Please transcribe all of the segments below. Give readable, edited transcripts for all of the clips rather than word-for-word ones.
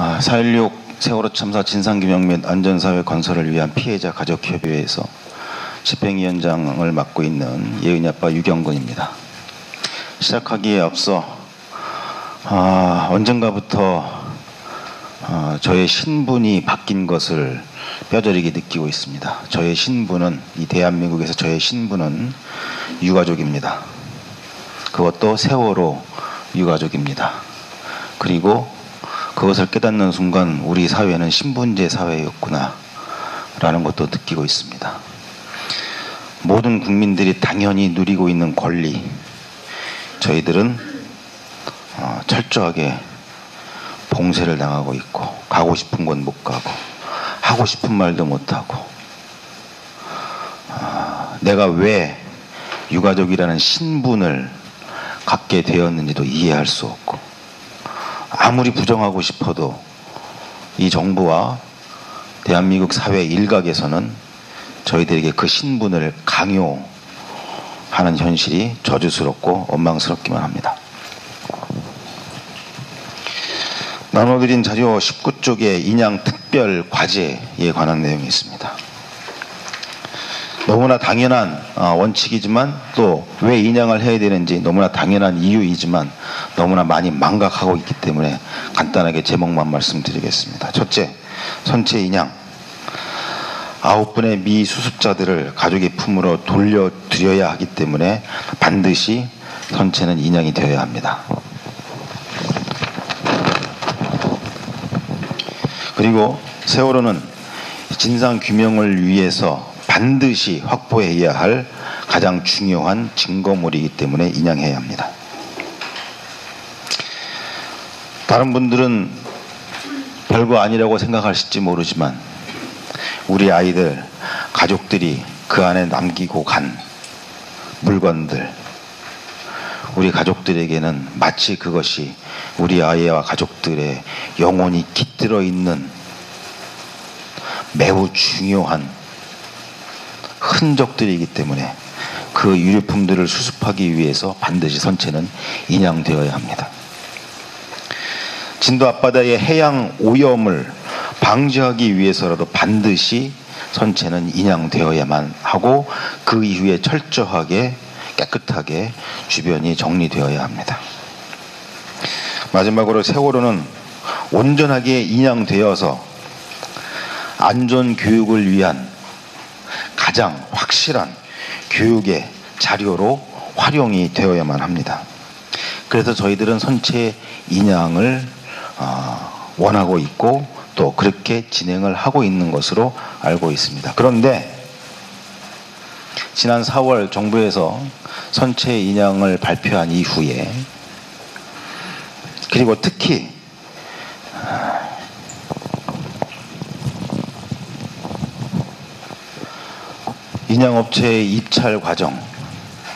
4.16 세월호 참사 진상규명 및 안전사회 건설을 위한 피해자 가족협의회에서 집행위원장을 맡고 있는 예은이 아빠 유경근입니다. 시작하기에 앞서 언젠가부터 저의 신분이 바뀐 것을 뼈저리게 느끼고 있습니다. 저의 신분은, 이 대한민국에서 저의 신분은 유가족입니다. 그것도 세월호 유가족입니다. 그리고 그것을 깨닫는 순간 우리 사회는 신분제 사회였구나 라는 것도 느끼고 있습니다. 모든 국민들이 당연히 누리고 있는 권리, 저희들은 철저하게 봉쇄를 당하고 있고, 가고 싶은 곳 못 가고, 하고 싶은 말도 못하고, 내가 왜 유가족이라는 신분을 갖게 되었는지도 이해할 수 없고, 아무리 부정하고 싶어도 이 정부와 대한민국 사회 일각에서는 저희들에게 그 신분을 강요하는 현실이 저주스럽고 원망스럽기만 합니다. 나눠드린 자료 19쪽에 인양 특별 과제에 관한 내용이 있습니다. 너무나 당연한 원칙이지만 또 왜 인양을 해야 되는지 너무나 당연한 이유이지만 너무나 많이 망각하고 있기 때문에 간단하게 제목만 말씀드리겠습니다. 첫째, 선체 인양. 9분의 미수습자들을 가족의 품으로 돌려드려야 하기 때문에 반드시 선체는 인양이 되어야 합니다. 그리고 세월호는 진상규명을 위해서 반드시 확보해야 할 가장 중요한 증거물이기 때문에 인양해야 합니다. 다른 분들은 별거 아니라고 생각하실지 모르지만 우리 아이들, 가족들이 그 안에 남기고 간 물건들, 우리 가족들에게는 마치 그것이 우리 아이와 가족들의 영혼이 깃들어 있는 매우 중요한 흔적들이기 때문에 그 유류품들을 수습하기 위해서 반드시 선체는 인양되어야 합니다. 진도 앞바다의 해양 오염을 방지하기 위해서라도 반드시 선체는 인양되어야만 하고 그 이후에 철저하게 깨끗하게 주변이 정리되어야 합니다. 마지막으로 세월호는 온전하게 인양되어서 안전교육을 위한 가장 확실한 교육의 자료로 활용이 되어야만 합니다. 그래서 저희들은 선체 인양을 원하고 있고 또 그렇게 진행을 하고 있는 것으로 알고 있습니다. 그런데 지난 4월 정부에서 선체 인양을 발표한 이후에, 그리고 특히 인양업체의 입찰 과정이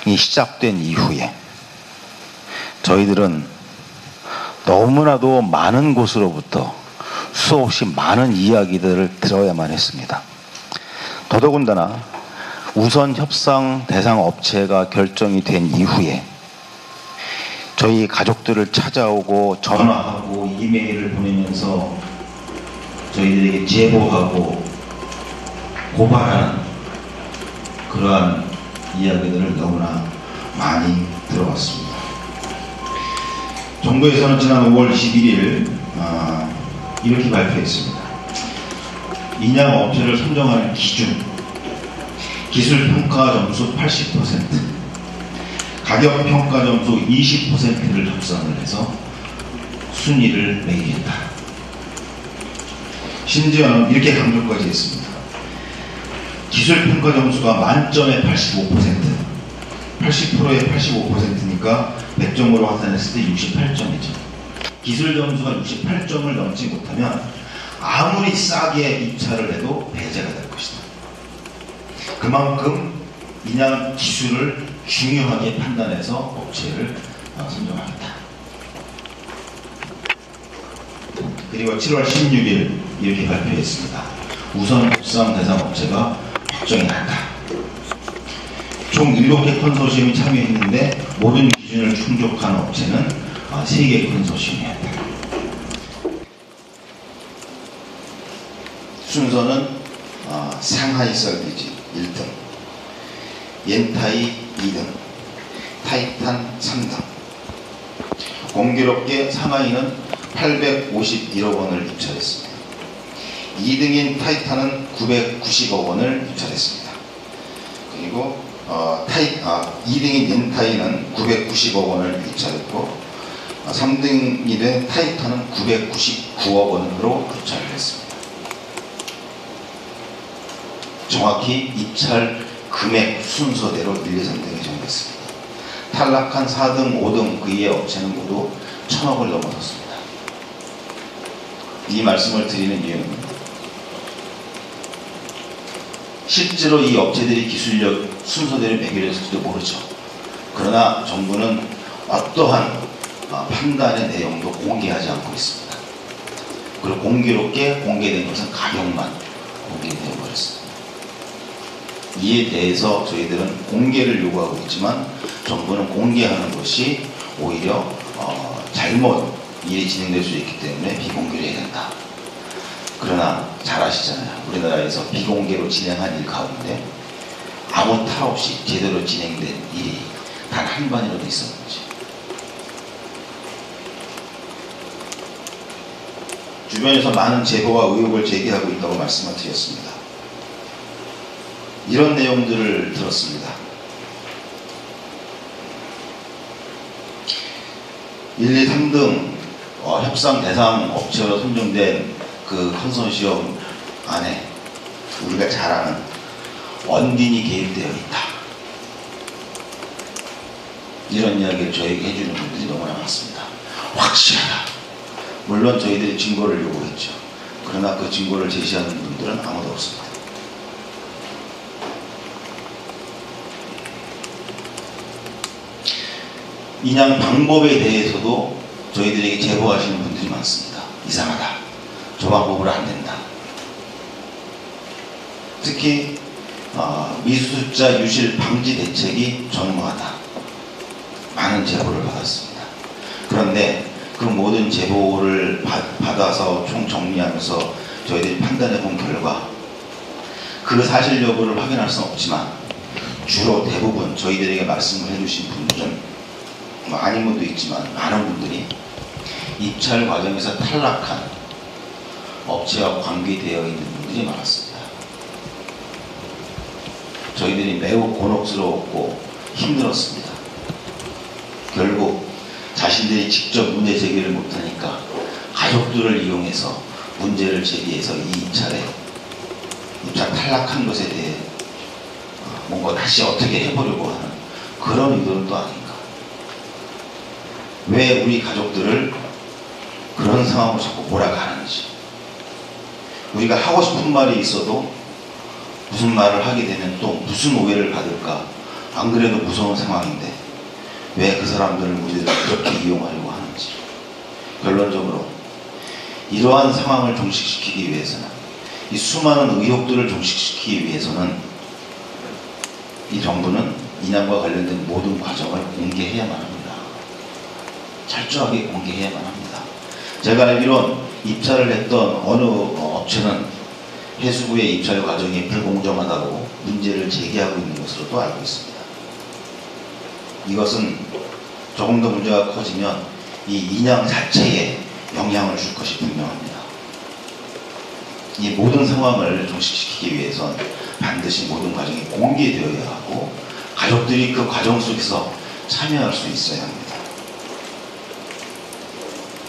시작된 이후에 저희들은 너무나도 많은 곳으로부터 수없이 많은 이야기들을 들어야만 했습니다. 더더군다나 우선 협상 대상 업체가 결정이 된 이후에 저희 가족들을 찾아오고 전화하고 이메일을 보내면서 저희들에게 제보하고 고발하는 그러한 이야기들을 너무나 많이 들어왔습니다. 정부에서는 지난 5월 21일 이렇게 발표했습니다. 인양 업체를 선정하는 기준, 기술평가 점수 80%, 가격평가 점수 20%를 접선을 해서 순위를 매기겠다. 심지어는 이렇게 강조까지 했습니다. 기술평가 점수가 만점에 85%, 80%에 85%니까 100점으로 환산했을 때 68점이죠. 기술 점수가 68점을 넘지 못하면 아무리 싸게 입찰을 해도 배제가 될 것이다. 그만큼 인양 기술을 중요하게 판단해서 업체를 선정합니다. 그리고 7월 16일 이렇게 발표했습니다. 우선 협상 대상 업체가 확정이 났다. 총 7개 컨소시엄이 참여했는데 모든 기준을 충족한 업체는 3개 컨소시엄이었다. 순서는 상하이 썰비지 1등, 옌타이 2등, 타이탄 3등. 공교롭게 상하이는 851억 원을 입찰했습니다. 2등인 타이탄은 990억 원을 입찰했습니다. 그리고 2등인 옌타이는 990억 원을 입찰했고 3등이 된 타이탄은 999억 원으로 입찰을 했습니다. 정확히 입찰 금액 순서대로 1, 2, 3등이 정했습니다. 탈락한 4등, 5등 그 이외 업체는 모두 1000억을 넘어섰습니다. 이 말씀을 드리는 이유는 실제로 이 업체들이 기술력 순서대로 매겨졌을지도 모르죠. 그러나 정부는 어떠한 판단의 내용도 공개하지 않고 있습니다. 그리고 공교롭게 공개된 것은 가격만 공개되어 버렸습니다. 이에 대해서 저희들은 공개를 요구하고 있지만 정부는 공개하는 것이 오히려 잘못 일이 진행될 수 있기 때문에 비공개를 해야 된다. 그러나 잘 아시잖아요. 우리나라에서 비공개로 진행한 일 가운데 아무 탈 없이 제대로 진행된 일이 단 한 번이라도 있었는지. 주변에서 많은 제보와 의혹을 제기하고 있다고 말씀을 드렸습니다. 이런 내용들을 들었습니다. 1, 2, 3등 협상 대상 업체로 선정된 그 컨소시엄 안에 우리가 잘 아는 원딘이 개입되어 있다. 이런 이야기를 저에게 해주는 분들이 너무나 많습니다. 확실하다. 물론 저희들이 증거를 요구했죠. 그러나 그 증거를 제시하는 분들은 아무도 없습니다. 인양 방법에 대해서도 저희들에게 제보하시는 분들이 많습니다. 이상하다. 저 방법으로 안 된다. 특히 미수습자 유실 방지 대책이 전무하다. 많은 제보를 받았습니다. 그런데 그 모든 제보를 받아서 총 정리하면서 저희들이 판단해 본 결과 그 사실 여부를 확인할 수는 없지만 주로 대부분 저희들에게 말씀을 해주신 분들은 아닌 분도 있지만 많은 분들이 입찰 과정에서 탈락한 업체와 관계되어 있는 분들이 많았습니다. 저희들이 매우 곤혹스러웠고 힘들었습니다. 결국 자신들이 직접 문제 제기를 못하니까 가족들을 이용해서 문제를 제기해서 이 입찰 탈락한 것에 대해 뭔가 다시 어떻게 해보려고 하는 그런 의도는 또 아닌가. 왜 우리 가족들을 그런 상황으로 자꾸 몰아가는지. 우리가 하고 싶은 말이 있어도 무슨 말을 하게 되면 또 무슨 오해를 받을까. 안 그래도 무서운 상황인데 왜 그 사람들을 우리를 그렇게 이용하려고 하는지. 결론적으로 이러한 상황을 종식시키기 위해서는, 이 수많은 의혹들을 종식시키기 위해서는 이 정부는 인양과 관련된 모든 과정을 공개해야만 합니다. 철저하게 공개해야만 합니다. 제가 알기론 입찰을 했던 어느 업체는 해수부의 입찰 과정이 불공정하다고 문제를 제기하고 있는 것으로도 알고 있습니다. 이것은 조금 더 문제가 커지면 이 인양 자체에 영향을 줄 것이 분명합니다. 이 모든 상황을 종식시키기 위해선 반드시 모든 과정이 공개되어야 하고 가족들이 그 과정 속에서 참여할 수 있어야 합니다.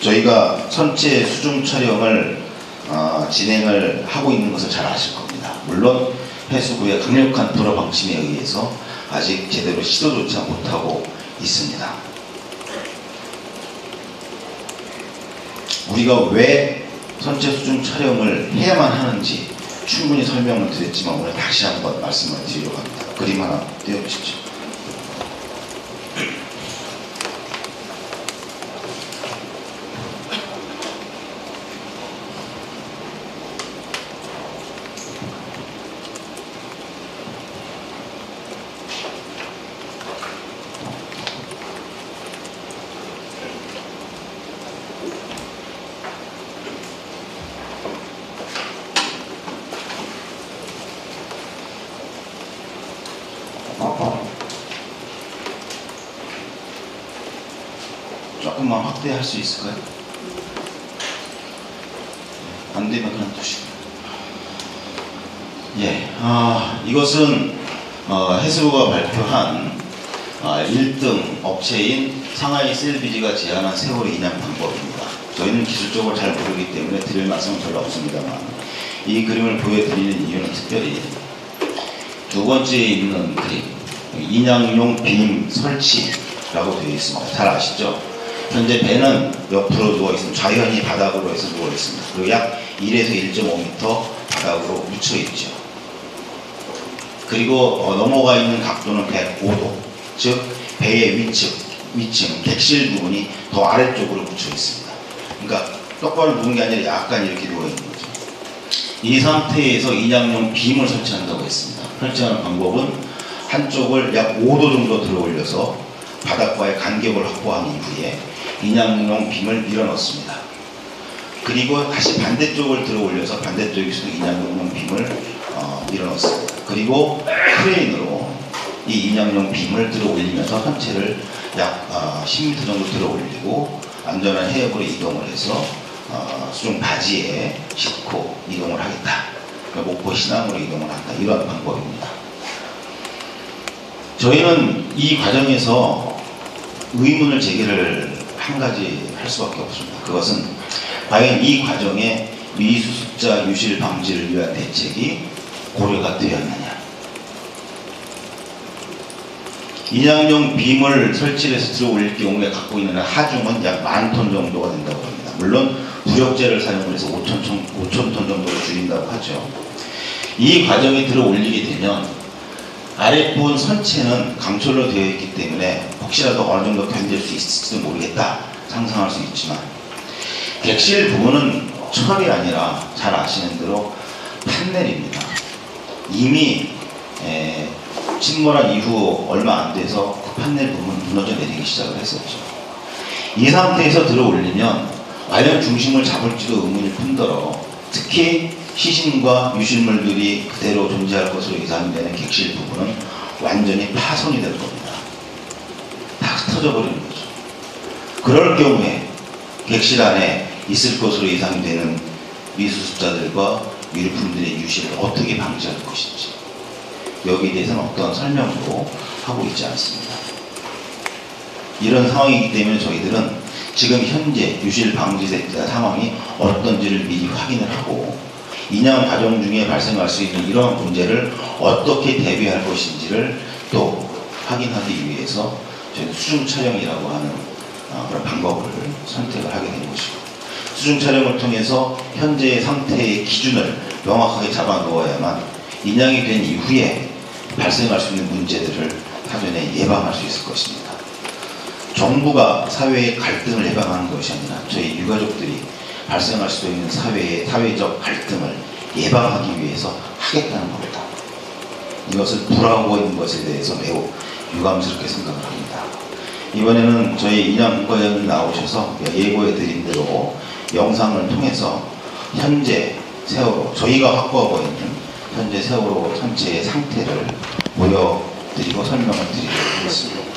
저희가 선체 수중 촬영을 진행을 하고 있는 것을 잘 아실 겁니다. 물론 해수부의 강력한 불허 방침에 의해서 아직 제대로 시도조차 못하고 있습니다. 우리가 왜 선체 수중 촬영을 해야만 하는지 충분히 설명을 드렸지만 오늘 다시 한번 말씀을 드리려고 합니다. 그림 하나 띄워주십시오. 조금만 확대할 수 있을까요? 안 되면 그냥 두시고. 예, 이것은 해수부가 발표한 1등 업체인 상하이 셀비지가 제안한 세월호 인양 방법입니다. 저희는 기술적으로 잘 모르기 때문에 드릴 말씀은 별로 없습니다만, 이 그림을 보여드리는 이유는 특별히 두 번째에 있는 그림, 인양용 빔 설치라고 되어 있습니다. 잘 아시죠? 현재 배는 옆으로 누워 있습니다. 좌연히 바닥으로 해서 누워 있습니다. 그리고 약 1에서 1.5m 바닥으로 묻혀 있죠. 그리고 넘어가 있는 각도는 105도, 즉 배의 위층, 객실 부분이 더 아래쪽으로 묻혀 있습니다. 그러니까 똑바로 누운 게 아니라 약간 이렇게 누워 있는 거죠. 이 상태에서 인양용 빔을 설치한다고 했습니다. 설치하는 방법은 한쪽을 약 5도 정도 들어 올려서 바닥과의 간격을 확보한 이후에 인양용 빔을 밀어 넣습니다. 그리고 다시 반대쪽을 들어 올려서 반대쪽에서도 인양용 빔을 밀어 넣습니다. 그리고 크레인으로 이 인양용 빔을 들어 올리면서 선체를 약 10m 정도 들어 올리고 안전한 해역으로 이동을 해서 수중 바지에 싣고 이동을 하겠다. 그러니까 목포 신항으로 이동을 한다. 이런 방법입니다. 저희는 이 과정에서 의문을 제기를 한 가지 할 수밖에 없습니다. 그것은 과연 이 과정에 미수습자 유실 방지를 위한 대책이 고려가 되었느냐. 인양용 빔을 설치해서 들어 올릴 경우에 갖고 있는 하중은 약 10,000톤 정도가 된다고 합니다. 물론 부력제를 사용을 해서 5,000톤 정도를 줄인다고 하죠. 이 과정에 들어 올리게 되면 아랫부분 선체는 강철로 되어 있기 때문에 혹시라도 어느 정도 견딜 수 있을지도 모르겠다 상상할 수 있지만, 객실 부분은 철이 아니라 잘 아시는 대로 판넬입니다. 이미 침몰한 이후 얼마 안 돼서 그 판넬 부분은 무너져 내리기 시작을 했었죠. 이 상태에서 들어 올리면 과연 중심을 잡을지도 의문일 뿐더러 특히 시신과 유실물들이 그대로 존재할 것으로 예상되는 객실 부분은 완전히 파손이 될 겁니다. 다 흩어져 버리는 거죠. 그럴 경우에 객실 안에 있을 것으로 예상되는 미수습자들과 유류품들의 유실을 어떻게 방지할 것인지, 여기에 대해서는 어떠한 설명도 하고 있지 않습니다. 이런 상황이기 때문에 저희들은 지금 현재 유실 방지 상황이 어떤지를 미리 확인을 하고 인양 과정 중에 발생할 수 있는 이러한 문제를 어떻게 대비할 것인지를 또 확인하기 위해서 저희는 수중 촬영이라고 하는 그런 방법을 선택을 하게 된 것이고, 수중 촬영을 통해서 현재의 상태의 기준을 명확하게 잡아 놓아야만 인양이 된 이후에 발생할 수 있는 문제들을 사전에 예방할 수 있을 것입니다. 정부가 사회의 갈등을 예방하는 것이 아니라 저희 유가족들이 발생할 수도 있는 사회적 갈등을 예방하기 위해서 하겠다는 겁니다. 이것을 불하고 있는 것에 대해서 매우 유감스럽게 생각을 합니다. 이번에는 저희 인양 국과장님 나오셔서 예고해 드린 대로 영상을 통해서 현재 세월호, 저희가 확보하고 있는 현재 세월호 전체의 상태를 보여드리고 설명을 드리도록 하겠습니다.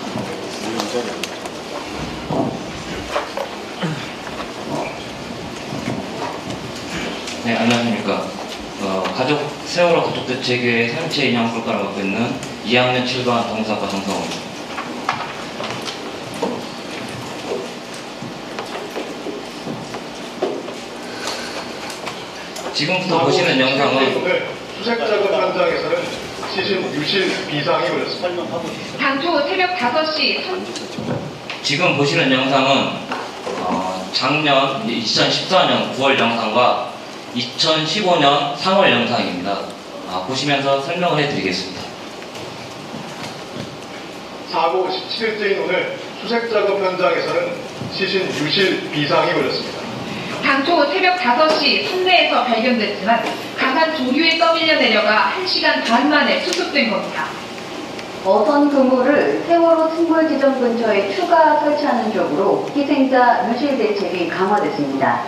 네, 안녕하십니까. 세월호 가족대책의 상체 인양 불가를 맡고 있는 2학년 7반 동사과 정성호입니다. 지금부터 보시는 영상은 수색 작업 현장에서는 시신 유실 비상이 걸렸습니다. 당초 새벽 5시 지금 보시는 영상은 작년 2014년 9월 영상과 2015년 3월 영상입니다. 보시면서 설명을 해드리겠습니다. 사고 17일째인 오늘 수색 작업 현장에서는 시신 유실 비상이 걸렸습니다. 당초 새벽 5시 선내에서 발견됐지만 강한 조류에 떠밀려 내려가 1시간 반 만에 수습된 겁니다. 어선 그물을 세월호 침몰 지점 근처에 추가 설치하는 쪽으로 희생자 유실 대책이 강화됐습니다.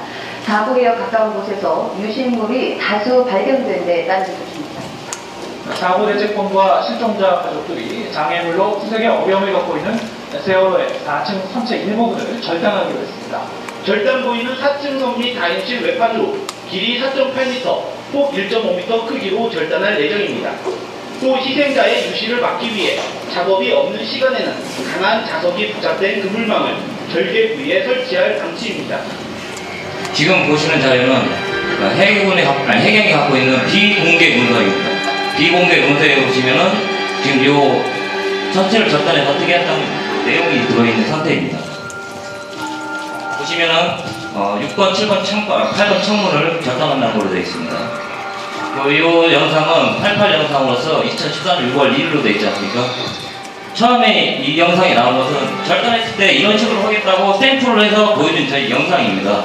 사고에 가까운 곳에서 유실물이 다수 발견된 데 따른 것입니다. 사고대책본부와 실종자 가족들이 장애물로 수색의 어려움을 겪고 있는 세월호의 4층 선체 일부분을 절단하기로 했습니다. 절단 부위는 4층 성미 다인실 외판으로 길이 4.8m, 폭 1.5m 크기로 절단할 예정입니다. 또 희생자의 유실을 막기 위해 작업이 없는 시간에는 강한 자석이 부착된 그물망을 절개 부위에 설치할 방침입니다. 지금 보시는 자료는 해경이 갖고 있는 비공개 문서입니다. 비공개 문서에 보시면은 지금 요 전체를 절단해서 어떻게 했다는 내용이 들어있는 상태입니다. 보시면은 6번, 7번, 8번 창문을 절단한다는 걸로 되어 있습니다. 이 영상은 88 영상으로서 2014년 6월 1일로 되어 있지 않습니까? 처음에 이 영상이 나온 것은 절단했을 때 이런 식으로 하겠다고 샘플로 해서 보여준 저희 영상입니다.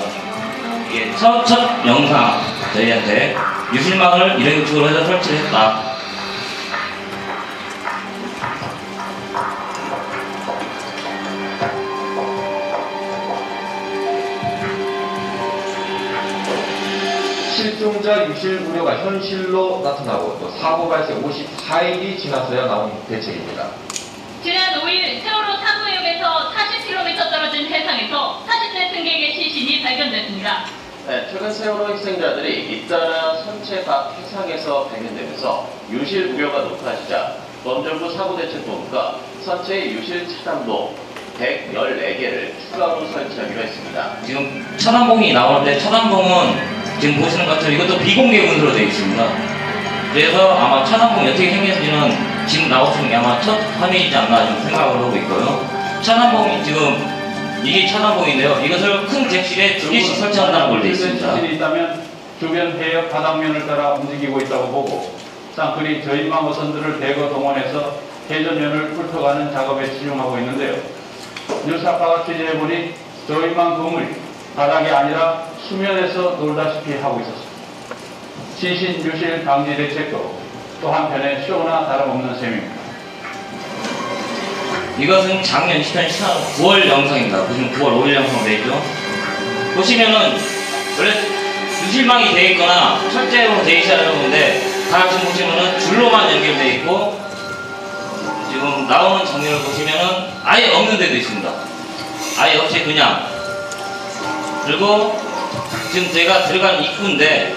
이게 첫 영상 저희한테 유실망을 이런 식으로 해서 설치를 했다. 실종자 유실 우려가 현실로 나타나고 또 사고 발생 54일이 지나서야 나온 대책입니다. 지난 5일 세월호 사무역에서 40km 떨어진 해상에서 40대 승객의 시신이 발견됐습니다. 네, 최근 세월호 희생자들이 잇따라 선체가 해상에서 발견되면서 유실 우려가 높아지자 범정부 사고대책본부가 선체의 유실 차단봉 114개를 추가로 설치하기로 했습니다. 지금 차단봉이 나오는데 차단봉은 지금 보시는 것처럼 이것도 비공개 문서로 되어 있습니다. 그래서 아마 차단봉이 어떻게 생겼는지는 지금 나오시는 게 아마 첫 화면이지 않나 좀 생각을 하고 있고요. 차단봉이 지금 이게 차단봉인데요. 이것을 큰 객실에 2개씩 설치한다는 걸로 되어 있습니다. 지진이 있다면 주변 해역 바닥면을 따라 움직이고 있다고 보고 쌍끌이 저인망 어선들을 대거 동원해서 해전면을 훑어가는 작업에 집중하고 있는데요. 뉴스아빠가 취재해보니 저인망 그물 바닥이 아니라 수면에서 놀다시피 하고 있었습니다. 시신 유실 방지 대책도 또 한편의 쇼나 다름없는 셈입니다. 이것은 작년 2014년 9월 영상입니다. 보시면 9월 5일 영상으로 되어 있죠. 보시면은 원래 유실망이 되어 있거나 철제로 되어 있어야 하는데 다 지금 보시면은 줄로만 연결되어 있고 지금 나오는 장면을 보시면은 아예 없는 데도 있습니다. 아예 없이 그냥. 그리고 지금 제가 들어간 입구인데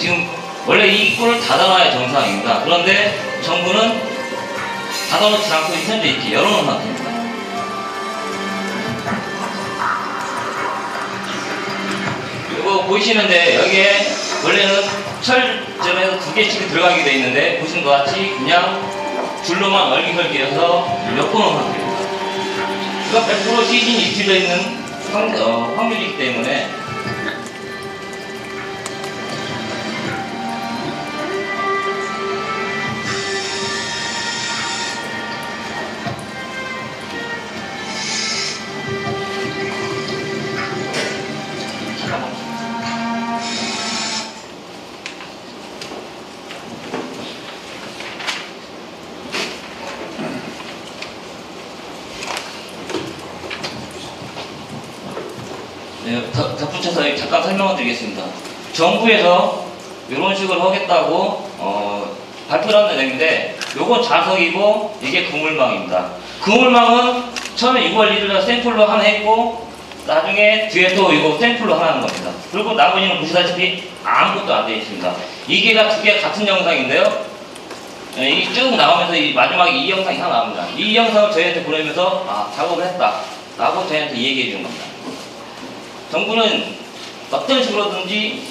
지금 원래 이 입구를 닫아놔야 정상입니다. 그런데 정부는 닫아놓지 않고 현재 이렇게 열어놓은 상태입니다. 그리고 보이시는데 여기에 원래는 철전에서 2개씩 들어가게 되어 있는데 보시는 것 같이 그냥 줄로만 얼기설기해서 엮어놓은 상태입니다. 이거 100% 시신이 입히되어 있는 확률이기 때문에 덧붙여서 잠깐 설명을 드리겠습니다. 정부에서 이런 식으로 하겠다고 발표를 한 내용인데 요건 자석이고 이게 그물망입니다. 그물망은 처음에 6월 1일날 샘플로 하나 했고 나중에 뒤에 또 이거 샘플로 하나 하는 겁니다. 그리고 나머지는 보시다시피 아무것도 안 되어 있습니다. 이게가 2개 같은 영상인데요. 이 쭉 나오면서 이 마지막에 이 영상이 하나 나옵니다. 이 영상을 저희한테 보내면서 작업을 했다 라고 저희한테 얘기해 주는 겁니다. 정부는 어떤 식으로든지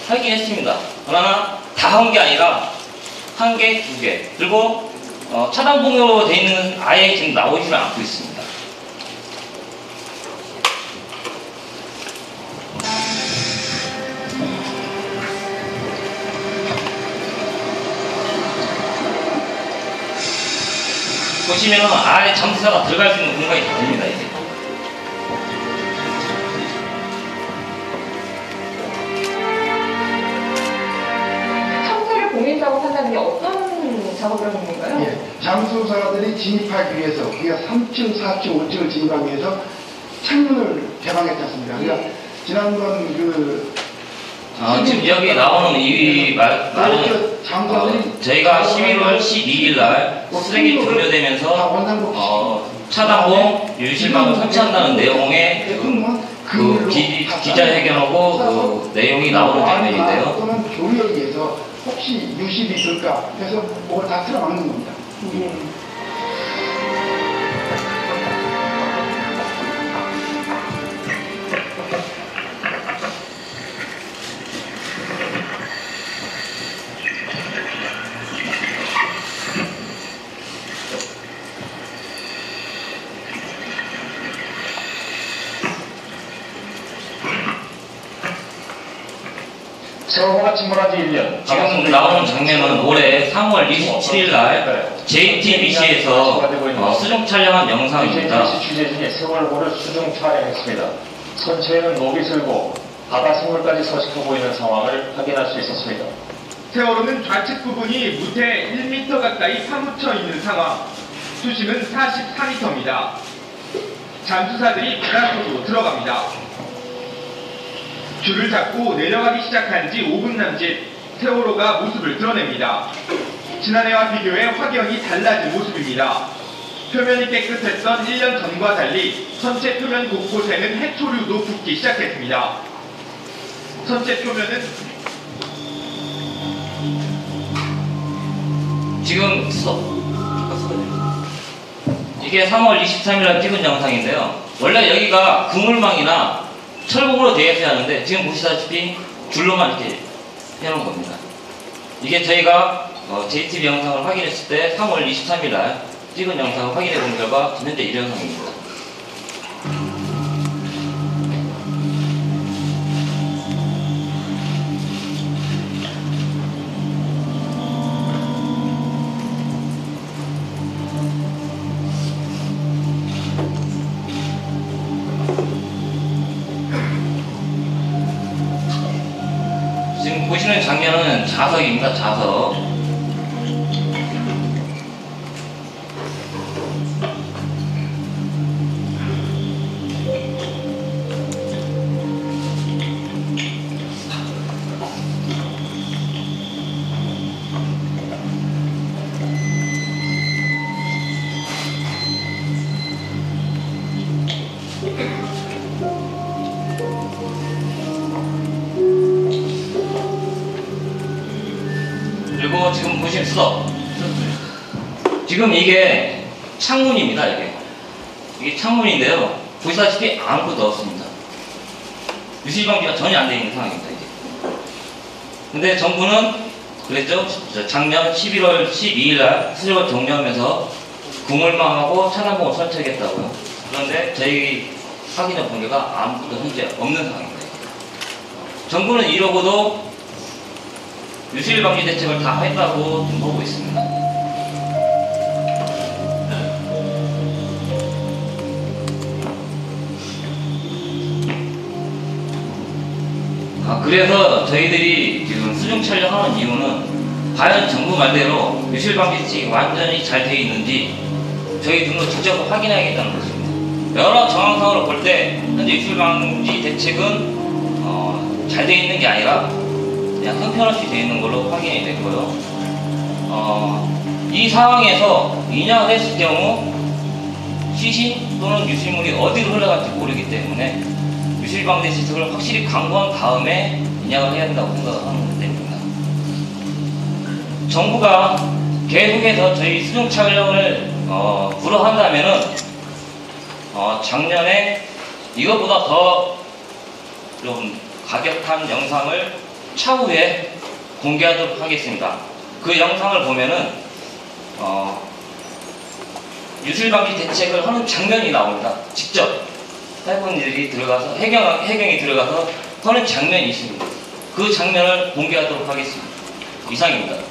하긴 했습니다. 그러나 다 한 게 아니라 1개, 2개 그리고 차단봉으로 되어 있는 아예 지금 나오지는 않고 있습니다. 보시면은 아예 잠수사가 들어갈 수 있는 공간이 다 됩니다. 이제. 공인다고 판단하는 게 어떤 작업을 하는 건가요? 예, 잠수사들이 진입하기 위해서 우리가 3층, 4층, 5층을 진입하기 위해서 창문을 개방했지 않습니까? 그러니까 지난번 그 지금 여기 나오는 이 말은 저희가 11월 12일 날 쓰레기 종료되면서 차단봉 유실망을 설치한다는 내용의 그 기자회견하고 그 내용이 나오는 장면인데요. 또는 교류에 의해서 혹시 유실이 있을까 해서 그걸 다 틀어막는 겁니다. 세월호가 침몰한 지 1년. 지금 나오는 장면은 올해 3월 27일 날 JTBC에서 수중 촬영한 영상입니다. JTBC 취재진이 세월호를 수중 촬영했습니다. 선체에는 녹이 슬고 바다 생물까지 서식하고 있는 상황을 확인할 수 있었습니다. 세월호는 좌측 부분이 무태 1m 가까이 파묻혀 있는 상황, 수심은 44m입니다. 잠수사들이 바닷속으로 들어갑니다. 줄을 잡고 내려가기 시작한 지 5분 남짓, 세월호가 모습을 드러냅니다. 지난해와 비교해 확연히 달라진 모습입니다. 표면이 깨끗했던 1년 전과 달리 선체 표면 곳곳에는 해초류도 붙기 시작했습니다. 선체 표면은 지금 이게 3월 23일 날 찍은 영상인데요. 원래 여기가 그물망이나 철봉으로 되어 있어야 하는데 지금 보시다시피 줄로만 이렇게 해놓은 겁니다. 이게 저희가 JTB 영상을 확인했을 때 3월 23일 날 찍은 영상을 확인해 본 결과 현재 이 영상입니다. 지금 보시는 장면은 자석입니다. 자석. 그리고 지금 보시면 지금 이게 창문입니다. 이게 창문인데요. 보시다시피 아무것도 없습니다. 유실 방지가 전혀 안 되어 있는 상황입니다. 이게. 근데 정부는 그랬죠. 작년 11월 12일 날 수조가 종료하면서 그물망하고 차단봉을 설치하겠다고요. 그런데 저희 확인해 본 결과 아무것도 현재 없는 상황입니다. 정부는 이러고도 유실 방지 대책을 다 했다고 좀 보고 있습니다. 그래서 저희들이 지금 수중 촬영하는 이유는 과연 정부 말대로 유실 방지 대책이 완전히 잘 되어 있는지 저희 등으로 직접 확인해야겠다는 것입니다. 여러 정황상으로 볼 때 현재 유실 방지 대책은 잘 되어 있는 게 아니라 그냥 형편없이 되어 있는 걸로 확인이 됐고요. 이 상황에서 인양을 했을 경우 시신 또는 유실물이 어디로 흘러갈지 모르기 때문에 유실방지 대책을 확실히 강구한 다음에 인양을 해야 된다고 생각하는 때입니다. 정부가 계속해서 저희 수중 촬영을 불허한다면은 작년에 이것보다 더 좀 가격한 영상을 차후에 공개하도록 하겠습니다. 그 영상을 보면은 유실방지 대책을 하는 장면이 나옵니다. 직접 해군들이 들어가서 해경이 들어가서 하는 장면이 있습니다. 그 장면을 공개하도록 하겠습니다. 이상입니다.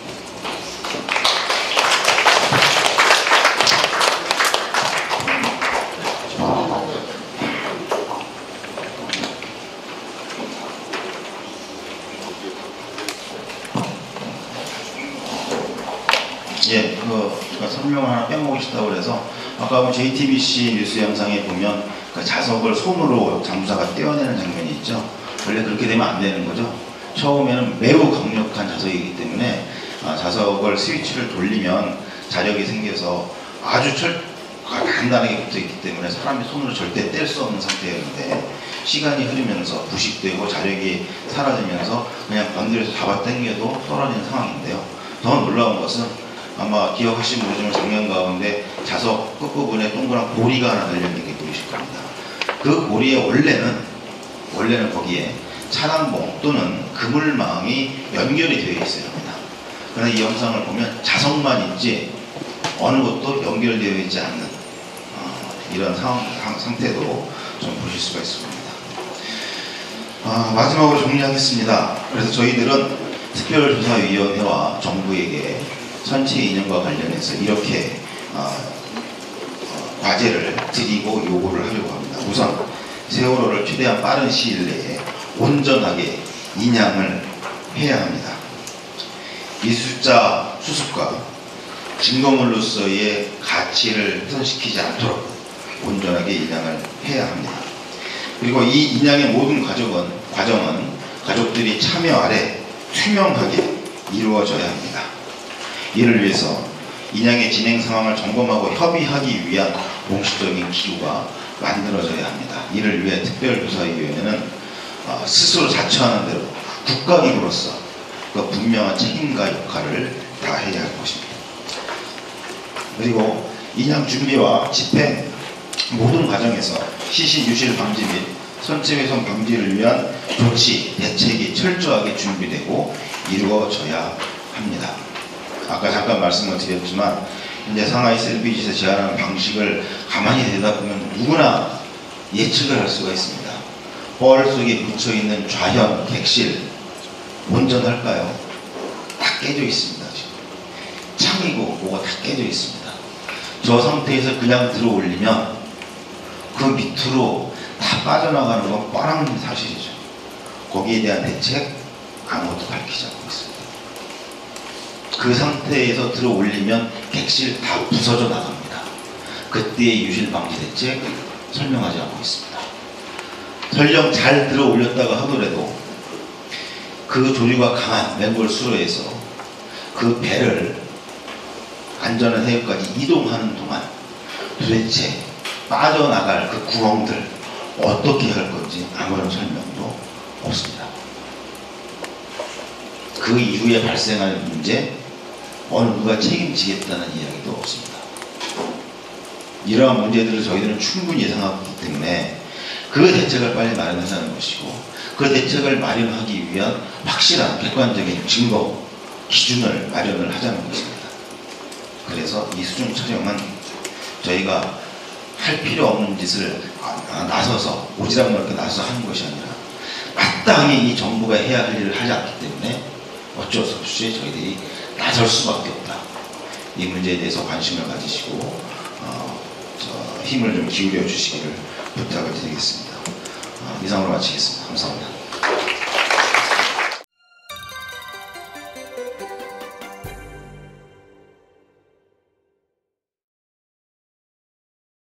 예, 설명을 하나 빼먹고 싶다고 그래서 아까 JTBC 뉴스 영상에 보면 그 자석을 손으로 잠수사가 떼어내는 장면이 있죠. 원래 그렇게 되면 안 되는 거죠. 처음에는 매우 강력한 자석이기 때문에 자석을 스위치를 돌리면 자력이 생겨서 아주 단단하게 붙어있기 때문에 사람이 손으로 절대 뗄 수 없는 상태였는데 시간이 흐르면서 부식되고 자력이 사라지면서 그냥 건드려서 잡아당겨도 떨어지는 상황인데요. 더 놀라운 것은 아마 기억하시면 모르지만 작년 가운데 자석 끝부분에 동그란 고리가 하나 달려있는 게 보이실 겁니다. 그 고리에 원래는 거기에 차단봉 또는 그물망이 연결이 되어 있어야 합니다. 그러나 이 영상을 보면 자석만 있지 어느 것도 연결되어 있지 않는 이런 상태도 좀 보실 수가 있습니다. 마지막으로 정리하겠습니다. 그래서 저희들은 특별조사위원회와 정부에게 선체 인연과 관련해서 이렇게 과제를 드리고 요구를 하려고 합니다. 우선 세월호를 최대한 빠른 시일 내에 온전하게 인양을 해야 합니다. 미수자 수습과 증거물로서의 가치를 훼손시키지 않도록 온전하게 인양을 해야 합니다. 그리고 이 인양의 모든 과정은 가족들이 참여 아래 투명하게 이루어져야 합니다. 이를 위해서 인양의 진행 상황을 점검하고 협의하기 위한 공식적인 기구가 만들어져야 합니다. 이를 위해 특별조사위원회는 스스로 자처하는 대로 국가기구로서 그 분명한 책임과 역할을 다해야 할 것입니다. 그리고 인양 준비와 집행 모든 과정에서 시신 유실 방지 및 선체 훼손 방지를 위한 조치, 대책이 철저하게 준비되고 이루어져야 합니다. 아까 잠깐 말씀을 드렸지만 현재 상하이 셀비지에서 제한하는 방식을 가만히 들여다보면 누구나 예측을 할 수가 있습니다. 뻘 속에 묻혀있는 좌현, 객실 온전할까요? 다 깨져 있습니다. 지금 창이고 뭐가 다 깨져 있습니다. 저 상태에서 그냥 들어 올리면 그 밑으로 다 빠져나가는 건 뻔한 사실이죠. 거기에 대한 대책 아무것도 밝히지 않고 있습니다. 그 상태에서 들어 올리면 객실 다 부서져 나갑니다. 그때의 유실 방지 대책 설명하지 않고 있습니다. 설령 잘 들어 올렸다가 하더라도 그 조류가 강한 맹골 수로에서 그 배를 안전한 해역까지 이동하는 동안 도대체 빠져나갈 그 구멍들 어떻게 할 건지 아무런 설명도 없습니다. 그 이후에 발생할 문제 어느 누가 책임지겠다는 이야기도 없습니다. 이러한 문제들을 저희들은 충분히 예상하고 있기 때문에 그 대책을 빨리 마련하자는 것이고 그 대책을 마련하기 위한 확실한 객관적인 증거, 기준을 마련을 하자는 것입니다. 그래서 이 수중 촬영은 저희가 할 필요 없는 짓을 나서서 오지랖넓게 나서서 하는 것이 아니라 마땅히 이 정부가 해야 할 일을 하지 않기 때문에 어쩔 수 없이 저희들이 나설 수밖에 없다. 이 문제에 대해서 관심을 가지시고 힘을 좀 기울여 주시기를 부탁을 드리겠습니다. 이상으로 마치겠습니다. 감사합니다.